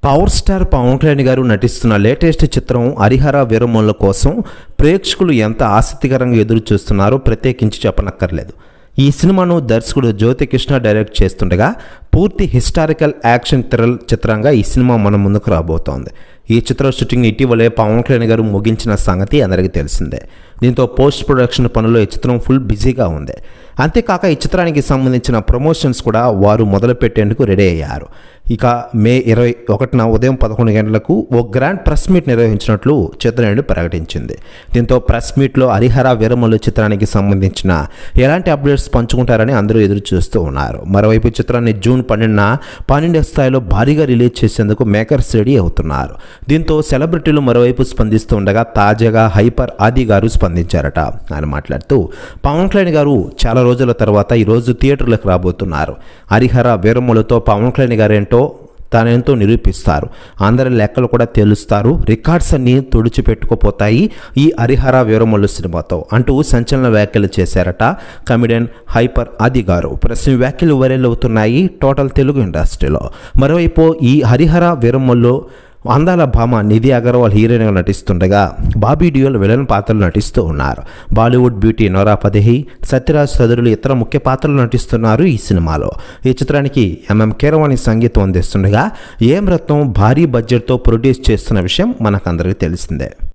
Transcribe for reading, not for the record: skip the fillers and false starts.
Power star Pawan Kalyan గారు నటిస్తున్న latest చిత్రం హరిహర వీరమల్లు కోసం ప్రేక్షకులు ఎంత ఆసక్తికరంగా ఎదురు చూస్తున్నారో ప్రత్యేకించి చెప్పనక్కర్లేదు. ఈ సినిమాను దర్శకుడు జ్యోతికృష్ణ డైరెక్ట్ చేస్తుండగా పూర్తి హిస్టారికల్ యాక్షన్ థ్రిల్ చిత్రంగా ఈ సినిమా మన ముందుకు రాబోతోంది. ఈ చిత్ర షూటింగ్ ఇటీవలే పవన్ కళ్యాణ్ గారు ముగించిన సంగతి అందరికీ తెలిసిందే. దీంతో పోస్ట్ ప్రొడక్షన్ పనుల్లో ఈ చిత్రం ఫుల్ బిజీగా ఉంది. అంతేకాక ఈ చిత్రానికి సంబంధించిన ప్రమోషన్స్ కూడా వారు మొదలుపెట్టేందుకు రెడీ అయ్యారు. ఇక మే 21న ఉదయం 11 గంటలకు ఓ గ్రాండ్ ప్రెస్ మీట్ నిర్వహించినట్లు చిత్రయూనిట్ ప్రకటించింది. దీంతో ప్రెస్ మీట్లో హరిహర వీరమల్లు చిత్రానికి సంబంధించిన ఎలాంటి అప్డేట్స్ పంచుకుంటారని అందరూ ఎదురు చూస్తూ ఉన్నారు. మరోవైపు చిత్రాన్ని జూన్ 12న పానిండియా స్థాయిలో భారీగా రిలీజ్ చేసేందుకు మేకర్స్ రెడీ అవుతున్నారు. దీంతో సెలబ్రిటీలు మరోవైపు స్పందిస్తూ ఉండగా తాజాగా హైపర్ ఆది గారు స్పందించారట. ఆయన మాట్లాడుతూ పవన్ కళ్యాణ్ గారు చాలా రోజుల తర్వాత ఈరోజు థియేటర్లకు రాబోతున్నారు. హరిహర వీరమల్లుతో పవన్ కళ్యాణ్ గారు ఏంటో తానెంతో నిరూపిస్తారు. అందరి లెక్కలు కూడా తెలుస్తారు. రికార్డ్స్ అన్నీ తుడిచిపెట్టుకుపోతాయి ఈ హరిహర వీరమల్లు సినిమాతో అంటూ సంచలన వ్యాఖ్యలు చేశారట కమెడియన్ హైపర్ ఆది గారు. ప్రస్తుతం వ్యాఖ్యలు వైరల్ అవుతున్నాయి టోటల్ తెలుగు ఇండస్ట్రీలో. మరోవైపు ఈ హరిహర వీరమల్లు అందాల భామ నిధి అగర్వాల్ హీరోయిన్గా నటిస్తుండగా బాబీ డియోల్ విలన్ పాత్రలు నటిస్తూ ఉన్నారు. బాలీవుడ్ బ్యూటీ నోరా ఫతేహి, సత్యరాజ్ సదరులు ఇతర ముఖ్య పాత్రలు నటిస్తున్నారు ఈ సినిమాలో. ఈ చిత్రానికి ఎంఎం కీరవాణి సంగీతం అందిస్తుండగా ఏం రత్నం భారీ బడ్జెట్తో ప్రొడ్యూస్ చేస్తున్న విషయం మనకందరికీ తెలిసిందే.